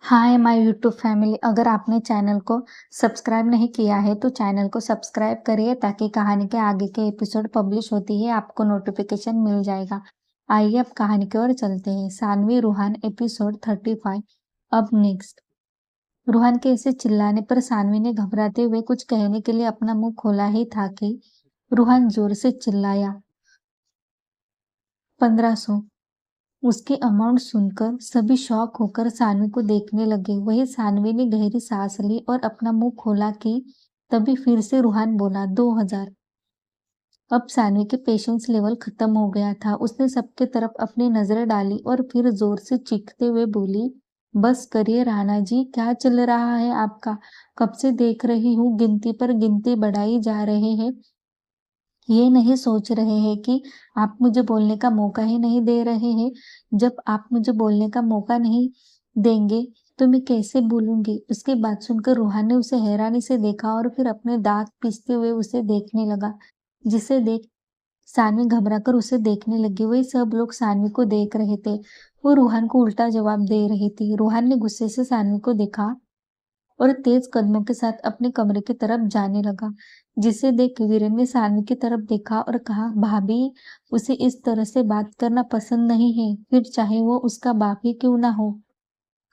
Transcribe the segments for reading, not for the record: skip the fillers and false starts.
Hi my YouTube family. अगर आपने channel को सब्सक्राइब नहीं किया है तो चैनल को सब्सक्राइब करिए ताकि कहानी के आगे के एपिसोड पब्लिश होती है आपको नोटिफिकेशन मिल जाएगा। आइए अब कहानी की ओर चलते हैं। सानवी रूहान एपिसोड 35। अब नेक्स्ट। रूहान के ऐसे चिल्लाने पर सानवी ने घबराते हुए कुछ कहने के लिए अपना मुंह खोला ही था कि रूहान जोर से चिल्लाया, 1500। उसके अमाउंट सुनकर सभी शॉक होकर सानवी को देखने लगे। वही सानवी ने गहरी सांस ली और अपना मुंह खोला कि तभी फिर से रूहान बोला, 2000। अब सानवी के पेशेंस लेवल खत्म हो गया था। उसने सबके तरफ अपनी नजरें डाली और फिर जोर से चीखते हुए बोली, बस करिए राणा जी, क्या चल रहा है आपका? कब से देख रही हूँ गिनती पर गिनती बढ़ाई जा रहे हैं। ये नहीं सोच रहे हैं कि आप मुझे बोलने का मौका ही नहीं दे रहे हैं। जब आप मुझे बोलने का मौका नहीं देंगे तो मैं कैसे बोलूंगी? उसकी बात सुनकर रूहान ने उसे हैरानी से देखा और फिर अपने दांत पीसते हुए उसे देखने लगा। जिसे देख सानवी घबराकर उसे देखने लगी। वही सब लोग सानवी को देख रहे थे। वो रूहान को उल्टा जवाब दे रही थी। रूहान ने गुस्से से सानवी को देखा और तेज कदमों के साथ अपने कमरे की तरफ जाने लगा। जिसे देख वीरेन ने सानवी की तरफ देखा और कहा, भाभी, उसे इस तरह से बात करना पसंद नहीं है, फिर चाहे वो उसका बाप ही क्यों ना हो।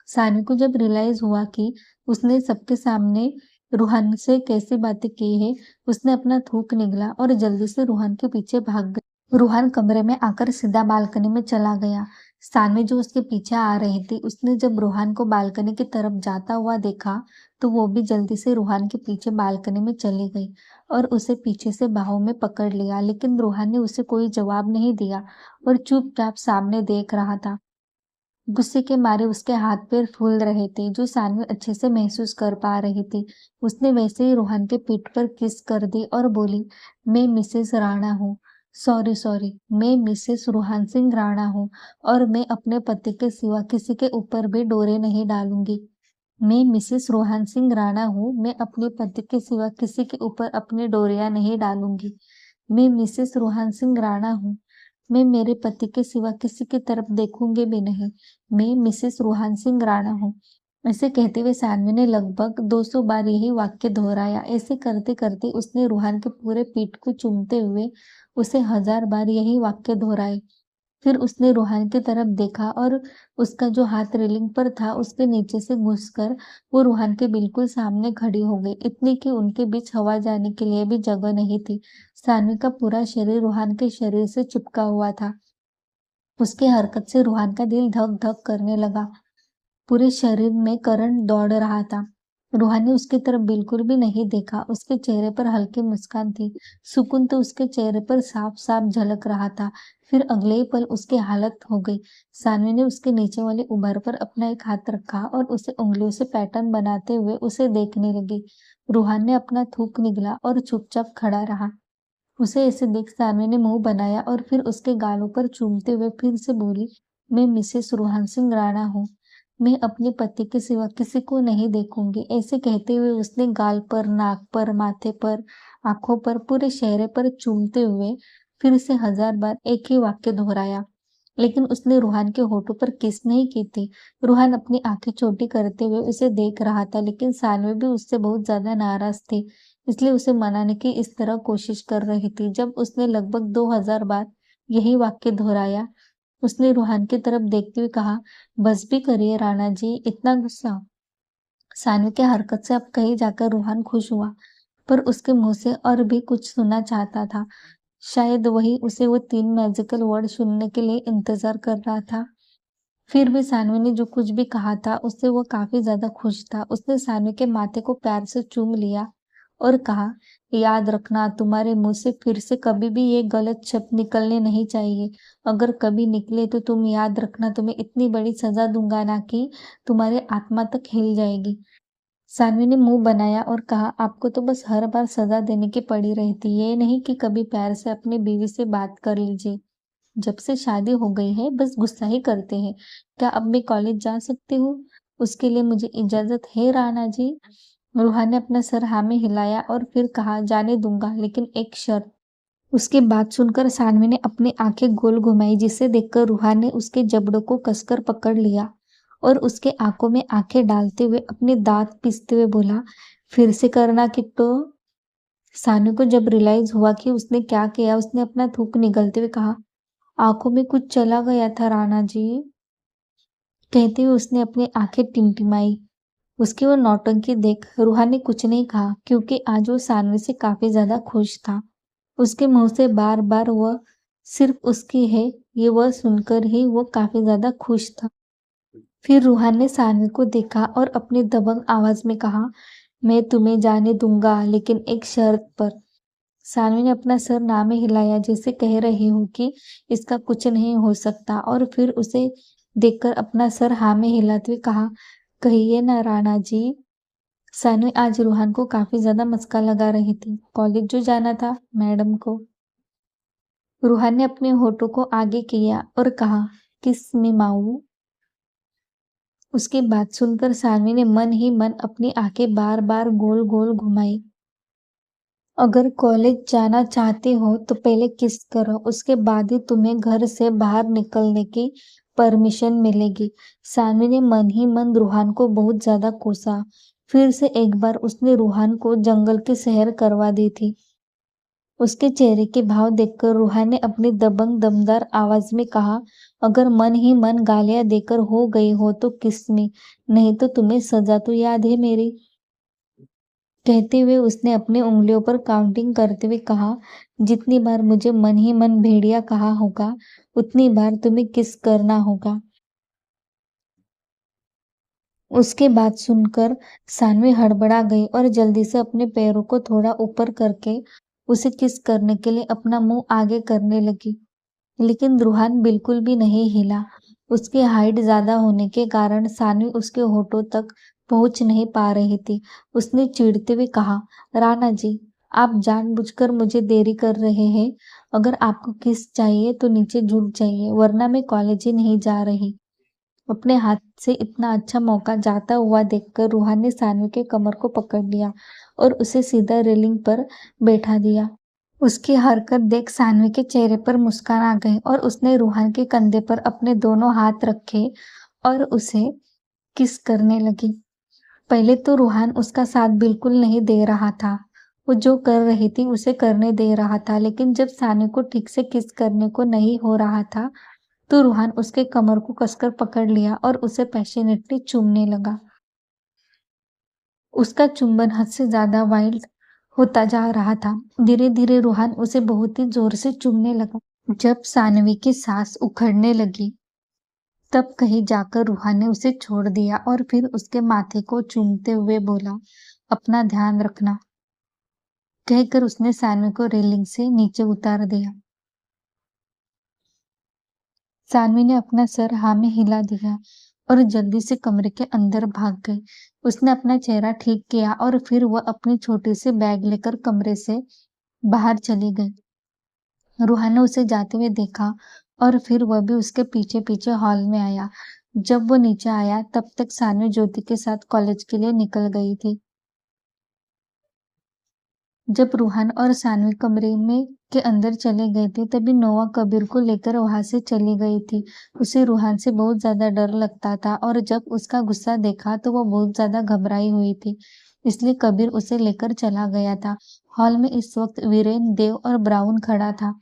सानवी को जब रियलाइज हुआ कि उसने सबके सामने रूहान से कैसी बातें की है, उसने अपना थूक निगला और जल्दी से रूहान के पीछे भाग गई। रूहान कमरे में आकर सीधा बालकनी में चला गया। सानवी जो उसके पीछे आ रही थी, उसने जब रूहान को बालकनी की तरफ जाता हुआ देखा तो वो भी जल्दी से रूहान के पीछे बालकनी में चली गई और उसे पीछे से बाहों में पकड़ लिया। लेकिन रूहान ने उसे कोई जवाब नहीं दिया और चुपचाप सामने देख रहा था। गुस्से के मारे उसके हाथ पैर फूल रहे थे, जो सानवी अच्छे से महसूस कर पा रही थी। उसने वैसे ही रोहन के पीठ पर किस कर दी और बोली, मैं मिसेस राणा हूँ। सॉरी सॉरी, मैं मिसेस रूहान सिंह राणा हूँ और मैं अपने पति के सिवा किसी के ऊपर भी डोरे नहीं डालूंगी। मैं मिसेस रोहन सिंह राणा हूँ। मैं अपने पति के सिवा किसी के ऊपर अपनी डोरियां नहीं डालूंगी। मैं मिसेस रोहन सिंह राणा हूँ। मैं मेरे पति के सिवा किसी की तरफ देखूंगी भी नहीं। मैं मिसेस रोहन सिंह राणा हूँ। ऐसे कहते हुए सानवी ने लगभग 200 बार यही वाक्य दोहराया। ऐसे करते करते उसने रूहान के पूरे पीठ को चूमते हुए उसे 1000 बार यही वाक्य दोहराए। फिर उसने रूहान की तरफ देखा और उसका जो हाथ रेलिंग पर था उसके नीचे से घुसकर वो रूहान के बिल्कुल सामने खड़ी हो गई, इतनी कि उनके बीच हवा जाने के लिए भी जगह नहीं थी। सानवी का पूरा शरीर रूहान के शरीर से चिपका हुआ था। उसकी हरकत से रूहान का दिल धक धक करने लगा। पूरे शरीर में करंट दौड़ रहा था। रूहान ने उसकी तरफ बिल्कुल भी नहीं देखा। उसके चेहरे पर हल्की मुस्कान थी। सुकून तो उसके चेहरे पर साफ साफ झलक रहा था। फिर अगले ही पल उसकी हालत हो गई। सानवी ने उसके नीचे वाले उबर पर अपना एक हाथ रखा और उसे उंगलियों से पैटर्न बनाते हुए उसे देखने लगी। रूहान ने अपना थूक निगला और चुपचाप खड़ा रहा। उसे ऐसे देख सानवी ने मुंह बनाया और फिर उसके गालों पर चूमते हुए फिर से बोली, मैं मिसेस रूहान सिंह राणा हूँ। मैं अपने पति के सिवा किसी को नहीं देखूंगी। ऐसे कहते हुए उसने गाल पर, नाक पर, माथे पर, आंखों पर, पूरे चेहरे पर चूमते हुए फिर से 1000 बार एक ही वाक्य दोहराया। लेकिन उसने रूहान के होठों पर किस नहीं की थी। रूहान अपनी आंखें छोटी करते हुए उसे देख रहा था, लेकिन सानवी भी उससे बहुत ज्यादा नाराज थी, इसलिए उसे मनाने की इस तरह कोशिश कर रही थी। जब उसने लगभग 2000 बार यही वाक्य दोहराया, उसने रूहान की तरफ देखते हुए कहा, बस भी करिए राणा जी, इतना गुस्सा। सानवी के हरकत से अब कहीं जाकर रूहान खुश हुआ, पर उसके मुंह से और भी कुछ सुनना चाहता था। शायद वही उसे वो 3 मैजिकल वर्ड सुनने के लिए इंतजार कर रहा था। फिर भी सानवी ने जो कुछ भी कहा था उससे वो काफी ज्यादा खुश था। उसने सानवी के माथे को प्यार से चूम लिया और कहा, याद रखना, तुम्हारे मुंह से फिर से कभी भी ये गलत शब्द निकलने नहीं चाहिए। अगर कभी निकले तो तुम याद रखना, तुम्हें इतनी बड़ी सजा दूंगा ना कि तुम्हारे आत्मा तक हिल जाएगी। सानवी ने मुंह बनाया और कहा, आपको तो बस हर बार सजा देने की पड़ी रहती है, ये नहीं कि कभी प्यार से अपनी बीवी से बात कर लीजिए। जब से शादी हो गई है बस गुस्सा ही करते हैं। क्या अब मैं कॉलेज जा सकती हूँ? उसके लिए मुझे इजाजत है राणा जी? रूहान ने अपना सर हाँ में हिलाया और फिर कहा, जाने दूंगा, लेकिन एक शर्त। उसकी बात सुनकर सानवी ने अपनी आंखें गोल घुमाई, जिसे देखकर रूहान ने उसके जबड़ों को कसकर पकड़ लिया और उसके आंखों में आंखें डालते हुए अपने दांत पीसते हुए बोला, फिर से करना किट्टो। सानू को जब रियलाइज हुआ कि उसने क्या किया, उसने अपना थूक निगलते हुए कहा, आंखों में कुछ चला गया था राणा जी। कहते हुए उसने अपनी आंखें टिमटिमाई। उसकी वो नौटंकी देख रूहान ने कुछ नहीं कहा, क्योंकि आज वो सानवी से काफी ज्यादा खुश था। उसके मुंह से बार बार वह सिर्फ उसकी है, ये वह सुनकर ही वो काफी ज्यादा खुश था। फिर रूहान ने सानवी को देखा और अपनी दबंग आवाज में कहा, मैं तुम्हें जाने दूंगा, लेकिन एक शर्त पर। सानवी ने अपना सर ना में हिलाया, जैसे कह रही हो कि इसका कुछ नहीं हो सकता, और फिर उसे देखकर अपना सर हाँ में हिलाते हुए कहा, कहिए ना राणा जी। सानवी आज रूहान को काफी ज्यादा मस्का लगा रही थी। कॉलेज जो जाना था मैडम को। रूहान ने अपने होठों को आगे किया और कहा, किस में माऊ। उसकी बात सुनकर सानवी ने मन ही मन अपनी आंखें बार बार गोल गोल घुमाई। अगर कॉलेज जाना चाहते हो तो पहले किस करो, उसके बाद ही तुम्हें घर से बाहर निकलने की परमिशन मिलेगी। सानवी ने मन ही मन रूहान को बहुत ज्यादा कोसा। फिर से एक बार उसने रूहान को जंगल की सैर करवा दी थी। उसके चेहरे के भाव देखकर रूहान ने अपनी दबंग दमदार आवाज में कहा, अगर मन ही मन गालियां देकर हो गई हो तो किसमें, नहीं तो तुम्हें सजा तो याद है मेरी। कहते हुए उसने अपनी उंगलियों पर काउंटिंग करते हुए कहा, जितनी बार मुझे मन ही मन भेड़िया कहा होगा, उतनी बार तुम्हें किस करना होगा। उसके बात सुनकर सानवी हड़बड़ा गई और जल्दी से अपने पैरों को थोड़ा ऊपर करके उसे किस करने के लिए अपना मुंह आगे करने लगी। लेकिन रूहान बिल्कुल भी नहीं हिला। उसकी हाइट ज्यादा होने के कारण सानवी उसके होठों तक पहुंच नहीं पा रही थी। उसने चिढ़ते हुए कहा, राणा जी, आप जानबूझकर मुझे देरी कर रहे हैं। अगर आपको किस चाहिए तो नीचे झुक जाइए, वरना मैं कॉलेज ही नहीं जा रही। अपने हाथ से इतना अच्छा मौका जाता हुआ देखकर रूहान ने सानवी के कमर को पकड़ लिया और उसे सीधा रेलिंग पर बैठा दिया। उसकी हरकत देख सानवी के चेहरे पर मुस्कान आ गई और उसने रूहान के कंधे पर अपने दोनों हाथ रखे और उसे किस करने लगी। पहले तो रूहान उसका साथ बिल्कुल नहीं दे रहा था। वो जो कर रही थी उसे करने दे रहा था, लेकिन जब सानवी को ठीक से किस करने को नहीं हो रहा था तो रूहान उसके कमर को कसकर पकड़ लिया और उसे पैशनेटली चूमने लगा। उसका चुंबन हद से ज्यादा वाइल्ड होता जा रहा था। धीरे धीरे रूहान उसे बहुत ही जोर से चूमने लगा। जब सानवी की सांस उखड़ने लगी तब कहीं जाकर रूहान ने उसे छोड़ दिया और फिर उसके माथे को चूमते हुए बोला, अपना ध्यान रखना। कहकर उसने सानवी को रेलिंग से नीचे उतार दिया। सानवी ने अपना सर हाँ में हिला दिया और जल्दी से कमरे के अंदर भाग गई। उसने अपना चेहरा ठीक किया और फिर वह अपनी छोटी सी बैग लेकर कमरे से बाहर चली गई। रूहान ने उसे जाते हुए देखा और फिर वह भी उसके पीछे पीछे हॉल में आया। जब वो नीचे आया तब तक सानवी ज्योति के साथ कॉलेज के लिए निकल गई थी। जब रूहान और सानवी कमरे में के अंदर चले गए थे तभी नोआ कबीर को लेकर वहां से चली गई थी। उसे रूहान से बहुत ज्यादा डर लगता था और जब उसका गुस्सा देखा तो वो बहुत ज्यादा घबराई हुई थी, इसलिए कबीर उसे लेकर चला गया था। हॉल में इस वक्त वीरेन, देव और ब्राउन खड़ा था।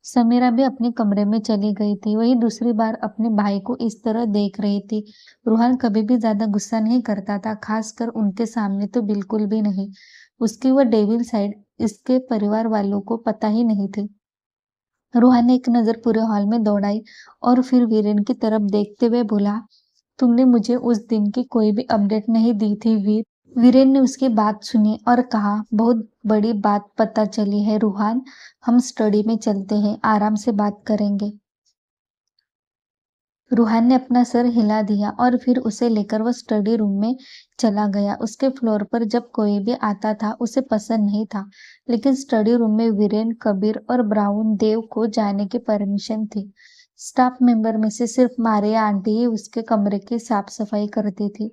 समीरा भी अपने कमरे में चली गई थी। वही दूसरी बार अपने भाई को इस तरह देख रही थी। रूहान कभी भी ज्यादा गुस्सा नहीं करता था, खासकर उनके सामने तो बिल्कुल भी नहीं। उसकी वह डेविल साइड इसके परिवार वालों को पता ही नहीं थी। रूहान ने एक नजर पूरे हॉल में दौड़ाई और फिर वीरेन की तरफ देखते हुए बोला, तुमने मुझे उस दिन की कोई भी अपडेट नहीं दी थी वीर। वीरेन ने उसकी बात सुनी और कहा, बहुत बड़ी बात पता चली है रूहान, हम स्टडी में चलते हैं, आराम से बात करेंगे। रूहान ने अपना सर हिला दिया और फिर उसे लेकर वह स्टडी रूम में चला गया। उसके फ्लोर पर जब कोई भी आता था उसे पसंद नहीं था, लेकिन स्टडी रूम में वीरेन, कबीर और ब्राउन देव को जाने की परमिशन थी। स्टाफ मेंबर में से सिर्फ मारिया आंटी ही उसके कमरे की साफ सफाई करती थी।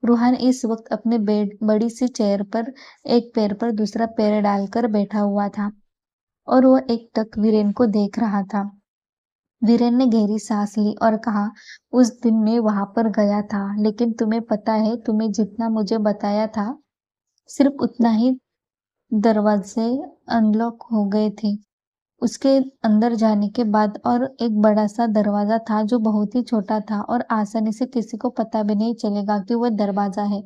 रूहान इस वक्त अपने बेड बड़ी सी चेयर पर एक पैर पर दूसरा पैर डालकर बैठा हुआ था और वह एक टक वीरेन को देख रहा था। वीरेन ने गहरी सांस ली और कहा, उस दिन मैं वहां पर गया था, लेकिन तुम्हें पता है, तुम्हें जितना मुझे बताया था सिर्फ उतना ही दरवाजे अनलॉक हो गए थे। उसके अंदर जाने के बाद और एक बड़ा सा दरवाजा था जो बहुत ही छोटा था और आसानी से किसी को पता भी नहीं चलेगा कि वह दरवाजा है।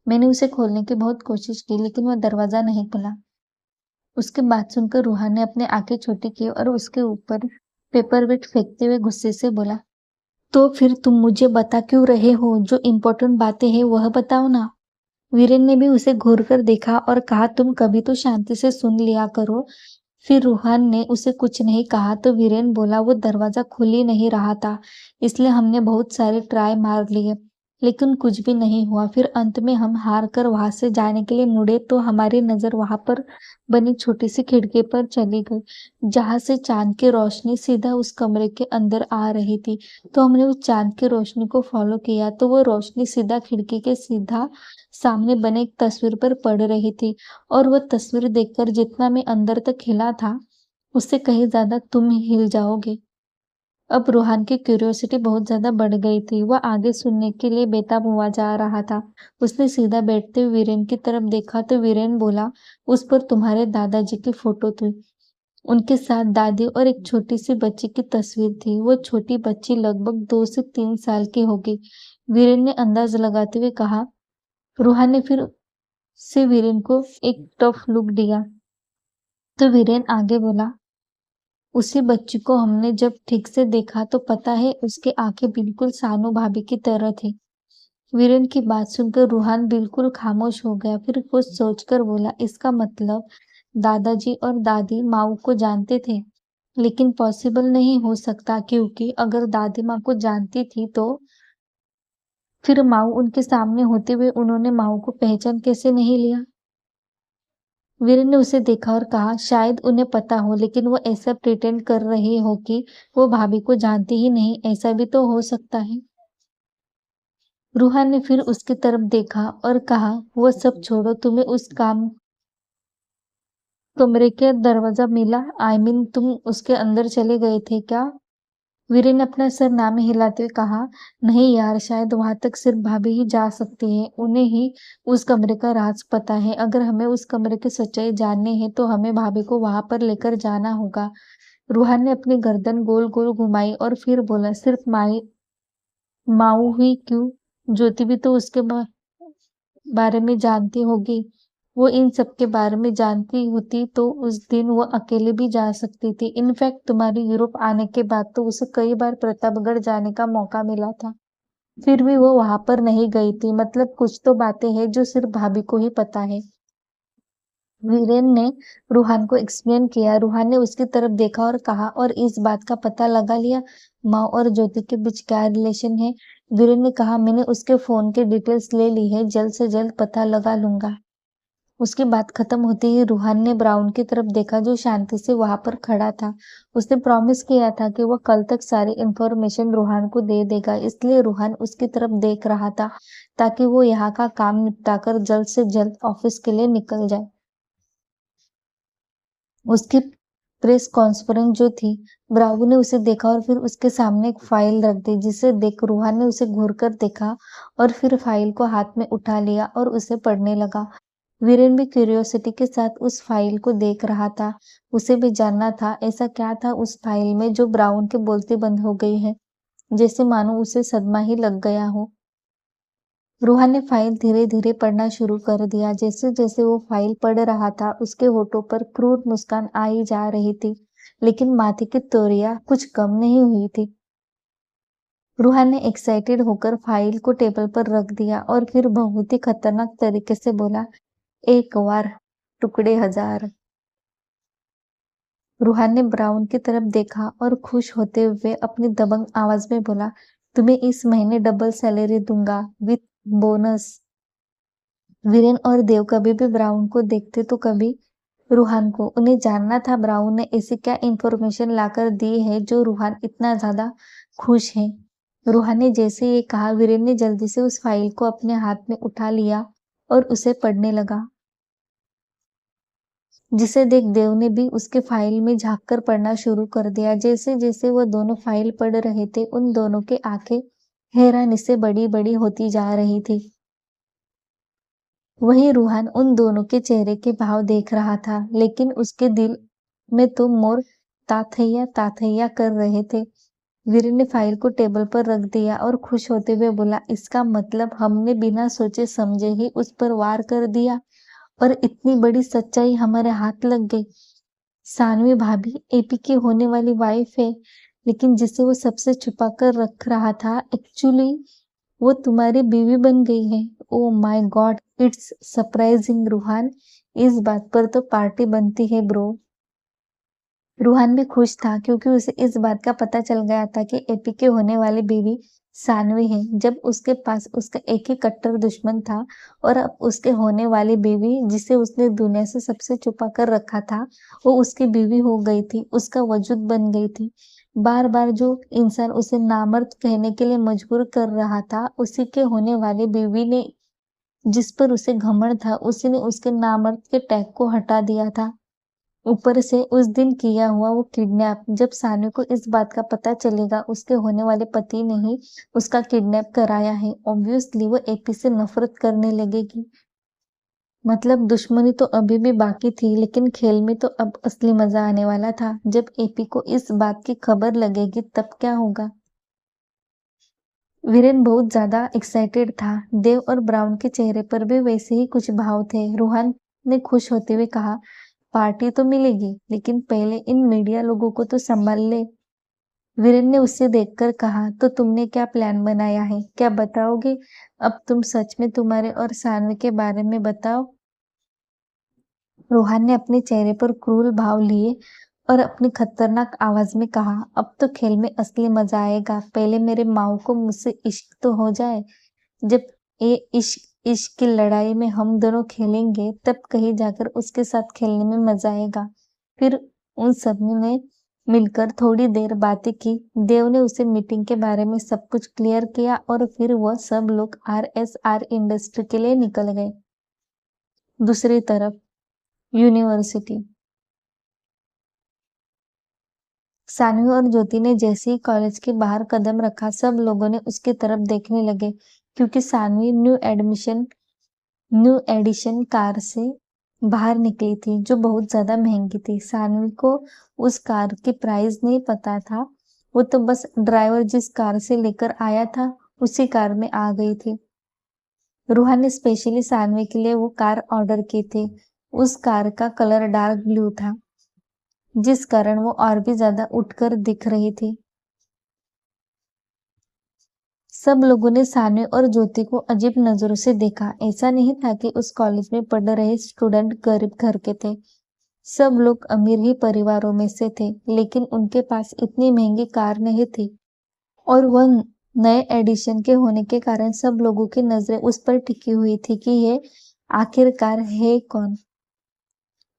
मैंने उसे खोलने की बहुत कोशिश की, लेकिन वह दरवाजा नहीं खुला। उसकी बात सुनकर रूहान ने अपनी आंखें छोटी की और उसके ऊपर पेपरवेट फेंकते हुए गुस्से से बोला, तो फिर तुम मुझे बता क्यों रहे हो? जो इम्पोर्टेंट बातें हैं वह बताओ ना। वीरेन ने भी उसे घूर कर देखा और कहा, तुम कभी तो शांति से सुन लिया करो। फिर रूहान ने उसे कुछ नहीं कहा तो वीरेन बोला, वो दरवाजा खुल ही नहीं रहा था, इसलिए हमने बहुत सारे ट्राई मार लिए, लेकिन कुछ भी नहीं हुआ। फिर अंत में हम हार कर वहां से जाने के लिए मुड़े तो हमारी नजर वहां पर बनी छोटी सी खिड़की पर चली गई, जहां से चांद की रोशनी सीधा उस कमरे के अंदर आ रही थी। तो हमने उस चांद की रोशनी को फॉलो किया तो वो रोशनी सीधा खिड़की के सीधा सामने बने एक तस्वीर पर पड़ रही थी, और वह तस्वीर देखकर जितना मैं अंदर तक हिला था, उससे कहीं ज्यादा तुम हिल जाओगे। अब रूहान की क्यूरियोसिटी बहुत ज्यादा बढ़ गई थी। वह आगे सुनने के लिए बेताब हुआ जा रहा था। उसने सीधा बैठते हुए वीरेन की तरफ देखा तो वीरेन बोला, उस पर तुम्हारे दादाजी की फोटो थी। उनके साथ दादी और एक छोटी सी बच्ची की तस्वीर थी। वो छोटी बच्ची लगभग 2 से 3 साल की होगी। वीरेन ने अंदाज लगाते हुए कहा। रूहान ने फिर से वीरेन को एक टफ लुक दिया तो वीरेन आगे बोला, उसी बच्ची को हमने जब ठीक से देखा तो पता है उसकी आंखें बिल्कुल सानू भाभी की तरह थी। वीरेन की बात सुनकर रूहान बिल्कुल खामोश हो गया। फिर कुछ सोचकर बोला, इसका मतलब दादाजी और दादी माऊ को जानते थे, लेकिन पॉसिबल नहीं हो सकता, क्योंकि अगर दादी माँ को जानती थी तो फिर माऊ उनके सामने होते हुए उन्होंने माऊ को पहचान कैसे नहीं लिया? वीरेन ने उसे देखा और कहा, शायद उन्हें पता हो, लेकिन वो ऐसा प्रिटेंड कर रहे हो कि वो भाभी को जानते ही नहीं। ऐसा भी तो हो सकता है। रूहान ने फिर उसकी तरफ देखा और कहा, वो सब छोड़ो, तुम्हें उस कमरे के दरवाजा मिला? आई मीन तुम उसके अंदर चले गए थे क्या? वीरेन ने अपना सर ना में हिलाते हुए कहा, नहीं यार, शायद वहां तक सिर्फ भाभी ही जा सकती है। उन्हें ही उस कमरे का राज पता है। अगर हमें उस कमरे की सच्चाई जाननी है तो हमें भाभी को वहां पर लेकर जाना होगा। रूहान ने अपनी गर्दन गोल गोल घुमाई और फिर बोला, सिर्फ माई माऊ ही क्यों? ज्योति भी तो उसके बारे में जानती होगी। वो इन सब के बारे में जानती होती तो उस दिन वो अकेले भी जा सकती थी। इनफैक्ट तुम्हारे यूरोप आने के बाद तो उसे कई बार प्रतापगढ़ जाने का मौका मिला था, फिर भी वो वहां पर नहीं गई थी। मतलब कुछ तो बातें हैं जो सिर्फ भाभी को ही पता है। वीरेन ने रूहान को एक्सप्लेन किया। रूहान ने उसकी तरफ देखा और कहा, और इस बात का पता लगा लिया माँ और ज्योति के बीच क्या रिलेशन है? वीरेन ने कहा, मैंने उसके फोन के डिटेल्स ले ली है, जल्द से जल्द पता लगा लूंगा। उसकी बात खत्म होते ही रूहान ने ब्राउन की तरफ देखा जो शांति से वहां पर खड़ा था। उसने प्रॉमिस किया था कि वह कल तक सारी इंफॉर्मेशन रूहान को दे देगा, इसलिए रूहान उसकी तरफ देख रहा था ताकि वो यहाँ का काम निपटाकर जल्द से जल्द ऑफिस के लिए निकल जाए। उसकी प्रेस कॉन्फ्रेंस जो थी, ब्रावो ने उसे देखा और फिर उसके सामने एक फाइल रख दी, जिसे देख रूहान ने उसे घूर कर देखा और फिर फाइल को हाथ में उठा लिया और उसे पढ़ने लगा। वीरेन भी क्यूरियोसिटी के साथ उस फाइल को देख रहा था। उसे भी जानना था ऐसा क्या था उस फाइल में जो ब्राउन के बोलते बंद हो गई है, जैसे मानो उसे सदमा ही लग गया हो। रूहान ने फाइल धीरे धीरे पढ़ना शुरू कर दिया। जैसे जैसे वो फाइल पढ़ रहा था उसके होठों पर क्रूर मुस्कान आई जा रही थी, लेकिन माथे की तोरियां कुछ कम नहीं हुई थी। रूहान ने एक्साइटेड होकर फाइल को टेबल पर रख दिया और फिर बहुत ही खतरनाक तरीके से बोला, एक बार टुकड़े हजार। रूहान ने ब्राउन की तरफ देखा और खुश होते हुए अपनी दबंग आवाज में बोला, तुम्हें इस महीने डबल सैलरी दूंगा विथ बोनस। वीरेन और देव कभी भी ब्राउन को देखते तो कभी रूहान को। उन्हें जानना था ब्राउन ने ऐसी क्या इंफॉर्मेशन लाकर दी है जो रूहान इतना ज्यादा खुश है। रूहान ने जैसे ये कहा, वीरेन ने जल्दी से उस फाइल को अपने हाथ में उठा लिया और उसे पढ़ने लगा। जिसे देख देव ने भी उसके फाइल में झांककर पढ़ना शुरू कर दिया। जैसे जैसे वो दोनों फाइल पढ़ रहे थे, उन दोनों की आंखें हैरानी से बड़ी बड़ी होती जा रही थी। वही रूहान उन दोनों के चेहरे के भाव देख रहा था, लेकिन उसके दिल में तो मोर ताथैया ताथैया कर रहे थे। वीर ने फाइल को टेबल पर रख दिया और खुश होते हुए बोला, इसका मतलब हमने बिना सोचे समझे ही उस पर वार कर दिया और इतनी बड़ी सच्चाई हमारे हाथ लग गई। सानवी भाभी एपी की होने वाली वाइफ है, लेकिन जिसे वो सबसे छुपा कर रख रहा था, एक्चुअली वो तुम्हारी बीवी बन गई है। Oh my God, it's surprising Ruhan. इस बात पर तो पार्टी बनती है ब्रो। रूहान भी खुश था क्योंकि उसे इस बात का पता चल गया था कि एपी के होने वाली बीवी सानवी है। जब उसके पास उसका एक ही कट्टर दुश्मन था और अब उसके होने वाली बीवी, जिसे उसने दुनिया से सबसे छुपा कर रखा था, वो उसकी बीवी हो गई थी, उसका वजूद बन गई थी। बार बार जो इंसान उसे नामर्द कहने के लिए मजबूर कर रहा था, उसी के होने वाली बीवी ने, जिस पर उसे घमंड था, उसी ने उसके नामर्द के टैग को हटा दिया था। ऊपर से उस दिन किया हुआ वो किडनैप। जब सानवी को इस बात का पता चलेगा उसके होने वाले पति ने ही उसका किडनैप कराया है, ऑब्वियसली वो एपी से नफरत करने लगेगी। मतलब दुश्मनी तो अभी भी बाकी थी, लेकिन खेल में तो अब असली मजा आने वाला था। जब एपी को इस बात की खबर लगेगी तब क्या होगा। वीरेन बहुत ज्यादा एक्साइटेड था। देव और ब्राउन के चेहरे पर भी वैसे ही कुछ भाव थे। रूहान ने खुश होते हुए कहा, पार्टी तो मिलेगी, लेकिन पहले इन मीडिया लोगों को तो संभाल ले। वीरेन ने उससे देखकर कहा, तो तुमने क्या प्लान बनाया है, क्या बताओगे? अब तुम सच में तुम्हारे और सानवी के बारे में बताओ। रोहन ने अपने चेहरे पर क्रूर भाव लिए और अपनी खतरनाक आवाज में कहा, अब तो खेल में असली मजा आएगा। पहले मेरे माऊ को मुझसे इश्क तो हो जाए। जब ये इश्क इश्क की लड़ाई में हम दोनों खेलेंगे, तब कहीं जाकर उसके साथ खेलने में मजा आएगा। फिर उन सब ने मिलकर थोड़ी देर बातें की। देव ने उसे मीटिंग के बारे में सब कुछ क्लियर किया और फिर वह सब लोग RSR इंडस्ट्री के लिए निकल गए। दूसरी तरफ यूनिवर्सिटी। सानवी और ज्योति ने जैसे ही कॉलेज के बाहर कदम रखा, सब लोगों ने उसकी तरफ देखने लगे, क्योंकि सानवी न्यू एडिशन कार से बाहर निकली थी, जो बहुत ज्यादा महंगी थी। सानवी को उस कार की प्राइस नहीं पता था, वो तो बस ड्राइवर जिस कार से लेकर आया था उसी कार में आ गई थी। रूहा ने स्पेशली सानवी के लिए वो कार ऑर्डर की थी। उस कार का कलर डार्क ब्लू था, जिस कारण वो और भी ज्यादा उठकर दिख रही थी। सब लोगों ने सानवी और ज्योति को अजीब नजरों से देखा। ऐसा नहीं था कि उस कॉलेज में पढ़ रहे स्टूडेंट गरीब घर के थे। सब लोग अमीर ही परिवारों में से थे, लेकिन उनके पास इतनी महंगी कार नहीं थी और वह नए एडिशन के होने के कारण सब लोगों की नजरें उस पर टिकी हुई थी कि ये आखिरकार है कौन।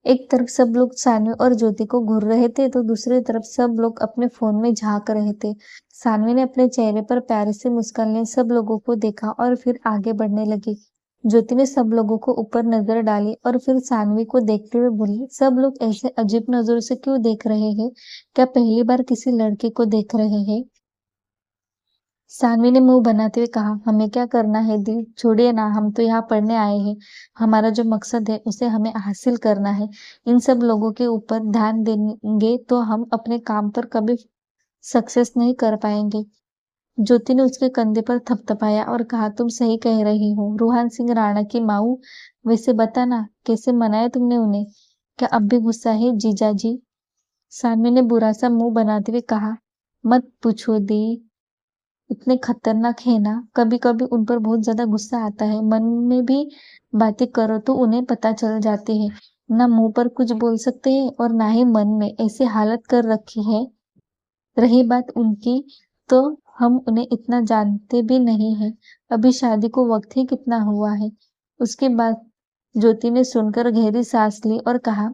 एक तरफ सब लोग सानवी और ज्योति को घूर रहे थे, तो दूसरी तरफ सब लोग अपने फोन में झांक रहे थे। सानवी ने अपने चेहरे पर प्यारे से मुस्कान लिए सब लोगों को देखा और फिर आगे बढ़ने लगी। ज्योति ने सब लोगों को ऊपर नजर डाली और फिर सानवी को देखते हुए बोली, सब लोग ऐसे अजीब नजरों से क्यों देख रहे हैं? क्या पहली बार किसी लड़के को देख रहे हैं? सानवी ने मुंह बनाते हुए कहा, हमें क्या करना है दिल, छोड़िए ना, हम तो यहाँ पढ़ने आए हैं। हमारा जो मकसद है उसे हमें हासिल करना है। इन सब लोगों के ऊपर ध्यान देंगे तो हम अपने काम पर कभी सक्सेस नहीं कर पाएंगे। ज्योति ने उसके कंधे पर थपथपाया और कहा, तुम सही कह रही हो रूहान सिंह राणा की माऊ। वैसे बता ना, कैसे मनाया तुमने उन्हें? क्या अब भी गुस्सा है जीजा जी? सानवी ने बुरा सा मुंह बनाते हुए कहा, मत पूछो दी, इतने खतरनाक है ना। कभी कभी उन पर बहुत ज्यादा गुस्सा आता है, मन में भी बातें करो तो उन्हें पता चल जाती है। ना मुंह पर कुछ बोल सकते हैं और ना ही मन में, ऐसी हालत कर रखी है। रही बात उनकी, तो हम उन्हें इतना जानते भी नहीं है। अभी शादी को वक्त ही कितना हुआ है। उसके बाद ज्योति ने सुनकर गहरी सांस ली और कहा,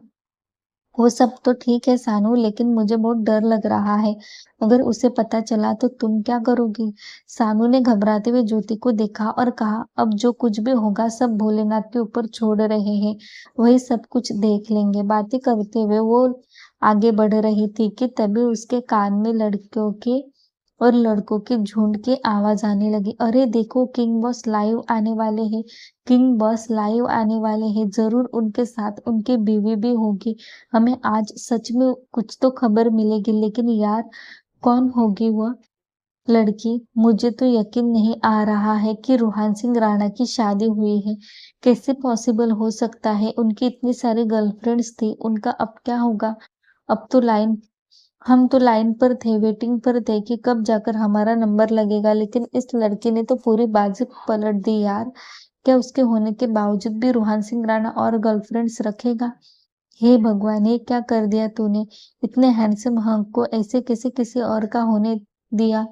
वो सब तो ठीक है सानू, लेकिन मुझे बहुत डर लग रहा है। अगर उसे पता चला तो तुम क्या करोगी? सानू ने घबराते हुए ज्योति को देखा और कहा, अब जो कुछ भी होगा सब भोलेनाथ के ऊपर छोड़ रहे हैं, वही सब कुछ देख लेंगे। बातें करते हुए वो आगे बढ़ रही थी कि तभी उसके कान में लड़कियों के और लड़कों के झुंड की आवाज आने लगी। अरे देखो, किंग बॉस लाइव आने वाले हैं, किंग बॉस लाइव आने वाले हैं, जरूर उनके साथ उनकी बीवी भी होगी। हमें आज सच में कुछ तो खबर मिलेगी, लेकिन यार कौन होगी वह लड़की? मुझे तो यकीन नहीं आ रहा है कि रूहान सिंह राणा की शादी हुई है। कैसे पॉसिबल हो सकता है? उनकी इतनी सारी गर्लफ्रेंड्स थी, उनका अब क्या होगा? अब तो लाइन हम तो लाइन पर थे, वेटिंग पर थे कि कब जाकर हमारा नंबर लगेगा, लेकिन इस लड़की ने तो पूरी बाजी पलट दी यार। क्या उसके होने के बावजूद भी रूहान सिंह राणा और गर्लफ्रेंड्स रखेगा? हे भगवान, ये क्या कर दिया तूने? इतने हैंडसम हंक को ऐसे कैसे किसी और का होने दिया?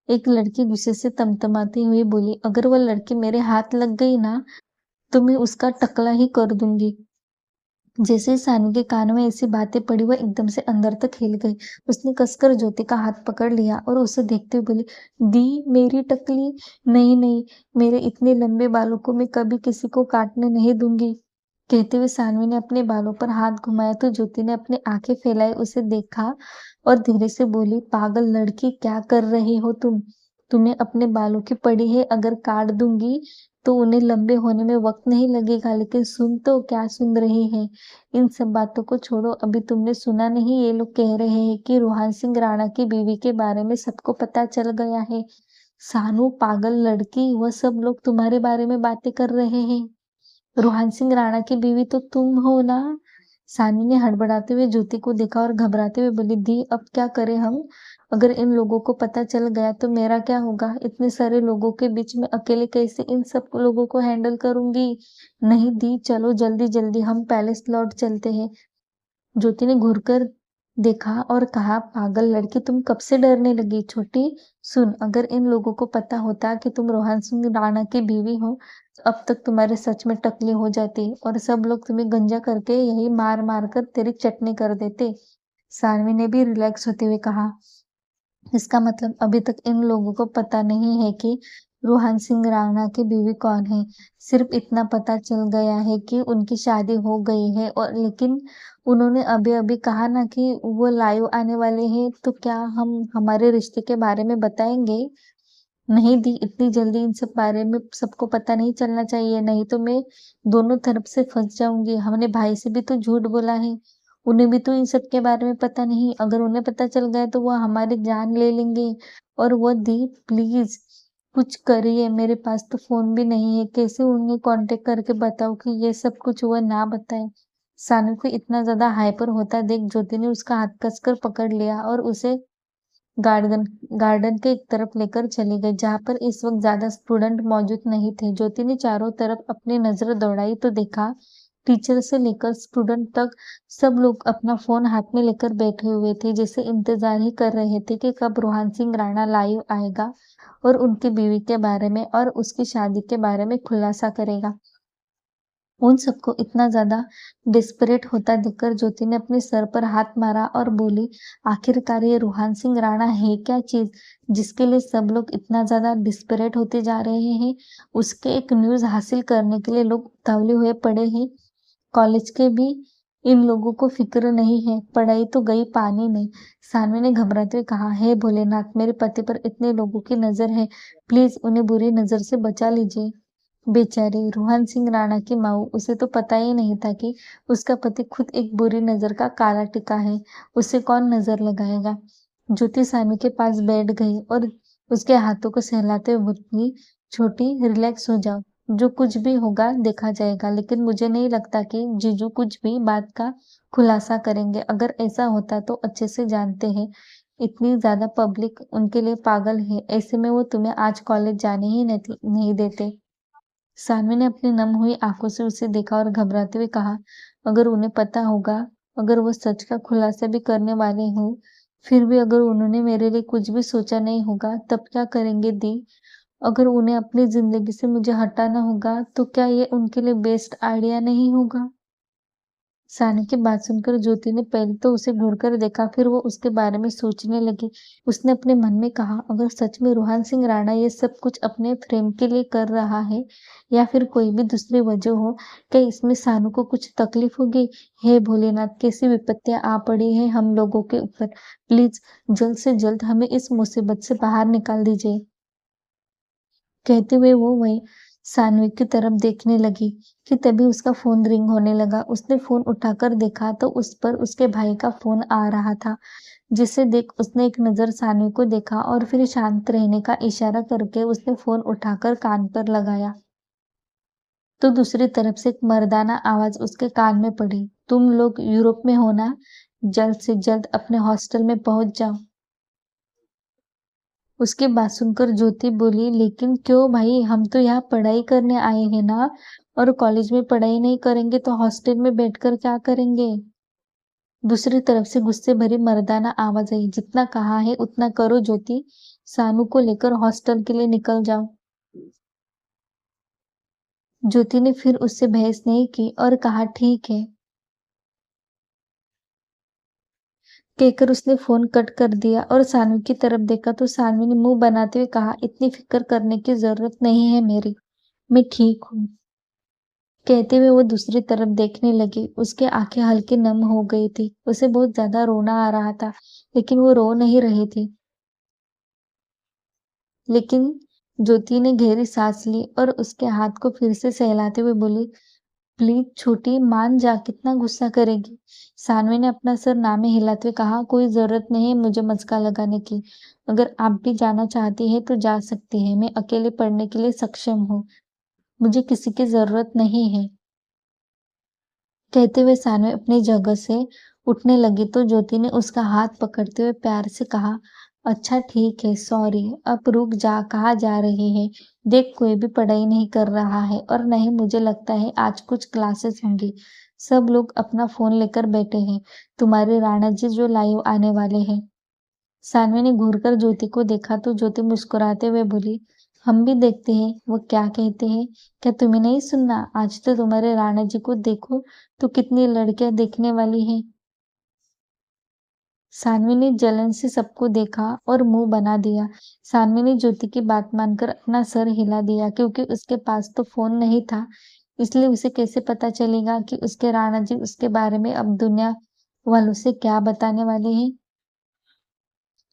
एक लड़की गुस्से से तमतमाती हुई बोली, अगर वह लड़की मेरे हाथ लग गई ना, तो मैं उसका टकला ही कर दूंगी। जैसे ही सानू के कानों में ऐसी बातें पड़ी, वह एकदम से अंदर तक हिल गई। उसने कसकर ज्योति का हाथ पकड़ लिया और उसे देखते हुए बोली, दी मेरी टकली, नहीं नहीं, मेरे इतने लंबे बालों को मैं कभी किसी को काटने नहीं दूंगी। कहते हुए सानवी ने अपने बालों पर हाथ घुमाया तो ज्योति ने अपनी आंखें फैलाई उसे देखा और धीरे से बोली, पागल लड़की, क्या कर रही हो तुम? तुम्हें अपने बालों की पड़ी है, अगर काट दूंगी तो उन्हें लंबे होने में वक्त नहीं लगेगा। लेकिन सुन तो क्या सुन रही है? इन सब बातों को छोड़ो, अभी तुमने सुना नहीं, ये लोग कह रहे हैं कि रूहान सिंह राणा की बीवी के बारे में सबको पता चल गया है। सानू पागल लड़की, वह सब लोग तुम्हारे बारे में बातें कर रहे हैं। रूहान सिंह राणा की बीवी तो तुम हो ना? सानी ने हड़बड़ाते हुए ज्योति को देखा और घबराते हुए बोली, दी अब क्या करें हम? अगर इन लोगों को पता चल गया तो मेरा क्या होगा? इतने सारे लोगों के बीच में अकेले कैसे इन सब लोगों को हैंडल करूंगी? नहीं दी, चलो जल्दी जल्दी हम पैलेस लौट चलते हैं। ज्योति ने घूरकर देखा और कहा, पागल लड़की, तुम कब से डरने लगी? छोटी सुन, अगर इन लोगों को पता होता कि तुम रोहन सिंह राणा की बीवी हो, तो अब तक तुम्हारे सच में टकली हो जाती और सब लोग तुम्हें गंजा करके यही मार मार कर तेरी चटनी कर देते। सानवी ने भी रिलैक्स होते हुए कहा, इसका मतलब अभी तक इन लोगों को पता नहीं है कि रूहान सिंह राणा की बीवी कौन है। सिर्फ इतना पता चल गया है कि उनकी शादी हो गई है, और लेकिन उन्होंने अभी अभी कहा ना कि वो लाइव आने वाले हैं, तो क्या हम हमारे रिश्ते के बारे में बताएंगे? नहीं दी, इतनी जल्दी इन सब बारे में सबको पता नहीं चलना चाहिए, नहीं तो मैं दोनों तरफ से फंस जाऊंगी। हमने भाई से भी तो झूठ बोला है, उन्हें भी तो इन सब के बारे में पता नहीं। अगर उन्हें पता चल गया तो वो हमारी जान ले लेंगे। और वो दी, प्लीज कुछ करिए, मेरे पास तो फोन भी नहीं है, कैसे उन्हें कांटेक्ट करके बताओ कि ये सब कुछ वह ना बताए? सानू को इतना ज्यादा हाइपर होता देख ज्योति ने उसका हाथ कसकर पकड़ लिया और उसे गार्डन गार्डन के एक तरफ लेकर चली गई, जहां पर इस वक्त ज्यादा स्टूडेंट मौजूद नहीं थे। ज्योति ने चारों तरफ अपनी नजर दौड़ाई तो देखा, टीचर से लेकर स्टूडेंट तक सब लोग अपना फोन हाथ में लेकर बैठे हुए थे, जैसे इंतजार ही कर रहे थे कि कब रोहन सिंह राणा लाइव आएगा और उनकी बीवी के बारे में और उसकी शादी के बारे में खुलासा करेगा। उन सबको इतना ज्यादा डिस्परेट होता देखकर ज्योति ने अपने सर पर हाथ मारा और बोली, आखिरकार ये रूहान सिंह राणा है क्या चीज, जिसके लिए सब लोग इतना ज्यादा डिस्परेट होते जा रहे हैं? उसके एक न्यूज हासिल करने के लिए लोग उतावले हुए पड़े हैं। कॉलेज के भी इन लोगों को फिक्र नहीं है, पढ़ाई तो गई पानी में। सानवी ने घबराते हुए कहा, हे भोलेनाथ, मेरे पति पर इतने लोगों की नजर है, प्लीज उन्हें बुरी नजर से बचा लीजिए। बेचारी रूहान सिंह राणा की माऊ, उसे तो पता ही नहीं था कि उसका पति खुद एक बुरी नजर का काला टिका है। उसे कौन नजर लगाएगा? ज्योति सानू के पास बैठ गई और उसके हाथों को सहलाते हुए बोली, छोटी रिलैक्स हो जाओ, जो कुछ भी होगा देखा जाएगा, लेकिन मुझे नहीं लगता कि जीजू कुछ भी बात का खुलासा करेंगे। अगर ऐसा होता तो अच्छे से जानते हैं, इतनी ज्यादा पब्लिक उनके लिए पागल है, ऐसे में वो तुम्हें आज कॉलेज जाने ही नहीं देते। सानवी ने अपनी नम हुई आंखों से उसे देखा और घबराते हुए कहा, अगर उन्हें पता होगा, अगर वो सच का खुलासा भी करने वाले हों, फिर भी अगर उन्होंने मेरे लिए कुछ भी सोचा नहीं होगा, तब क्या करेंगे दी? अगर उन्हें अपनी जिंदगी से मुझे हटाना होगा, तो क्या ये उनके लिए बेस्ट आइडिया नहीं होगा? सानी की बात सुनकर ज्योति ने पहले तो उसे घूरकर देखा, फिर वो उसके बारे में सोचने लगी। उसने अपने मन में कहा, अगर सच में रूहान सिंह राणा ये सब कुछ अपने प्रेम के लिए कर रहा है या फिर कोई भी दूसरी वजह हो, क्या इसमें सानू को कुछ तकलीफ होगी? हे भोलेनाथ, कैसी विपत्तियां आ पड़ी है हम लोगों के ऊपर। प्लीज जल्द से जल्द हमें इस मुसीबत से बाहर निकाल दीजिए। कहते हुए वो वही सानवी की तरफ देखने लगी कि तभी उसका फोन रिंग होने लगा। उसने फोन उठाकर देखा तो उस पर उसके भाई का फोन आ रहा था, जिसे देख उसने एक नजर सानवी को देखा और फिर शांत रहने का इशारा करके उसने फोन उठाकर कान पर लगाया। तो दूसरी तरफ से एक मर्दाना आवाज उसके कान में पड़ी, तुम लोग यूरोप में हो ना? जल्द से जल्द अपने हॉस्टल में पहुंच जाओ। उसकी बात सुनकर ज्योति बोली, लेकिन क्यों भाई, हम तो यहाँ पढ़ाई करने आए हैं ना, और कॉलेज में पढ़ाई नहीं करेंगे तो हॉस्टल में बैठकर क्या करेंगे? दूसरी तरफ से गुस्से भरी मर्दाना आवाज आई, जितना कहा है उतना करो ज्योति, सानू को लेकर हॉस्टल के लिए निकल जाओ। ज्योति ने फिर उससे बहस नहीं की और कहा, ठीक है कहकर उसने फोन कट कर दिया और सानवी की तरफ देखा तो सानवी ने मुंह बनाते हुए कहा, इतनी फिक्र करने की जरूरत नहीं है मेरी, मैं ठीक हूँ। कहते हुए वो दूसरी तरफ देखने लगी। उसकी आंखें हल्की नम हो गई थी। उसे बहुत ज्यादा रोना आ रहा था, लेकिन वो रो नहीं रही थी। लेकिन ज्योति ने गहरी सांस ली और उसके हाथ को फिर से सहलाते हुए बोली, प्लीज छोटी, मान जा, कितना गुस्सा करेगी? सानवी ने अपना सर ना में हिलाते हुए कहा, कोई जरूरत नहीं है मुझे मस्का लगाने की। अगर आप भी जाना चाहती है तो जा सकती है, मैं अकेले पढ़ने के लिए सक्षम हूँ, मुझे किसी की जरूरत नहीं है। कहते हुए सानवी अपनी जगह से उठने लगी तो ज्योति ने उसका हाथ पकड़ते हुए प्यार से कहा, अच्छा ठीक है, सॉरी, अब रुक जा, कहाँ जा रही है? देख, कोई भी पढ़ाई नहीं कर रहा है और नहीं मुझे लगता है आज कुछ क्लासेस होंगी। सब लोग अपना फोन लेकर बैठे हैं, तुम्हारे राणा जी जो लाइव आने वाले हैं। सानवी ने घूरकर ज्योति को देखा तो ज्योति मुस्कुराते हुए बोली, हम भी देखते हैं वो क्या कहते हैं। क्या तुम्हें नहीं सुनना? आज तो तुम्हारे राणा जी को देखो तो कितनी लड़कियां देखने वाली हैं। सानवी ने जलन से सबको देखा और मुंह बना दिया। सानवी ने ज्योति की बात मानकर अपना सर हिला दिया, क्योंकि उसके पास तो फोन नहीं था, इसलिए उसे कैसे पता चलेगा कि उसके राणा जी उसके बारे में अब दुनिया वालों से क्या बताने वाले हैं।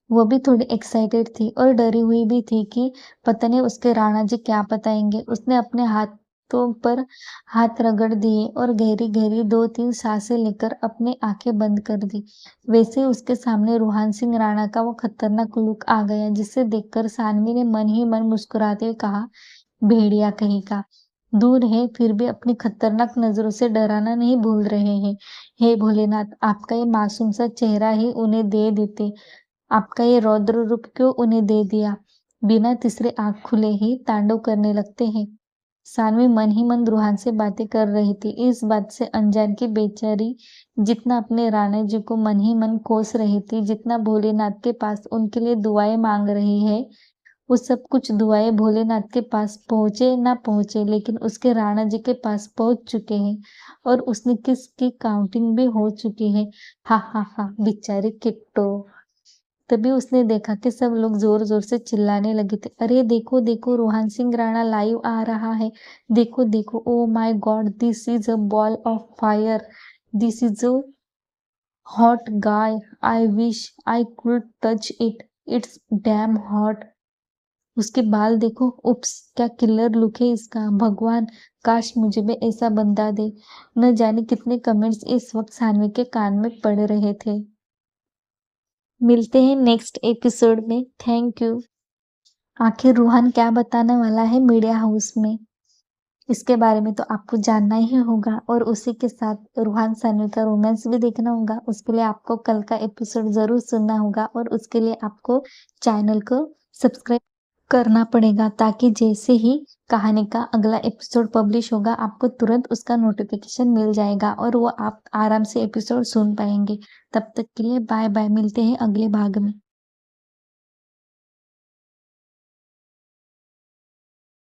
वो भी थोड़ी एक्साइटेड थी और डरी हुई भी थी कि पता नहीं उसके राणा जी क्या बताएंगे। उसने अपने हाथों पर हाथ रगड़ दिए और गहरी गहरी 2-3 सांसें लेकर अपनी आंखें बंद कर दी। वैसे ही उसके सामने रूहान सिंह राणा का वो खतरनाक लुक आ गया, जिसे देखकर सानवी ने मन ही मन मुस्कुराते हुए कहा, भेड़िया कहीं का, दूर है फिर भी अपनी खतरनाक नजरों से डराना नहीं भूल रहे हैं। हे भोलेनाथ, आपका ये मासूम सा चेहरा ही उन्हें दे देते, आपका ये रौद्र रूप क्यों उन्हें दे दिया? बिना तीसरे आंख खुले ही तांडव करने लगते हैं। सानवी मन ही मन रूहान से बातें कर रही थी। इस बात से अनजान की बेचारी जितना अपने राणा जी को मन ही मन कोस रही थी, जितना भोलेनाथ के पास उनके लिए दुआएं मांग रही है, वो सब कुछ दुआएं भोलेनाथ के पास पहुंचे ना पहुंचे, लेकिन उसके राणा जी के पास पहुंच चुके हैं और उसने किसकी काउंटिंग भी हो चुकी है। हा हा हा, बेचारी किट्टो। तभी उसने देखा कि सब लोग जोर जोर से चिल्लाने लगे थे, अरे देखो देखो, रूहान सिंह राणा लाइव आ रहा है, देखो देखो, ओ my God, this is a ball of fire, this is a hot guy, I wish I could touch it, it's damn hot. उसके बाल देखो, उप्स, क्या किलर लुक है इसका, भगवान, काश मुझे भी ऐसा बंदा दे। न जाने कितने कमेंट्स इस वक्त सानवी के कान में पड़ रहे थे। मिलते हैं नेक्स्ट एपिसोड में। Thank you. आखिर रूहान क्या बताने वाला है मीडिया हाउस में, इसके बारे में तो आपको जानना ही होगा, और उसी के साथ रूहान सानवी का रोमांस भी देखना होगा। उसके लिए आपको कल का एपिसोड जरूर सुनना होगा और उसके लिए आपको चैनल को सब्सक्राइब करना पड़ेगा, ताकि जैसे ही कहानी का अगला एपिसोड पब्लिश होगा आपको तुरंत उसका नोटिफिकेशन मिल जाएगा और वो आप आराम से एपिसोड सुन पाएंगे। तब तक के लिए बाय बाय, मिलते हैं अगले भाग में।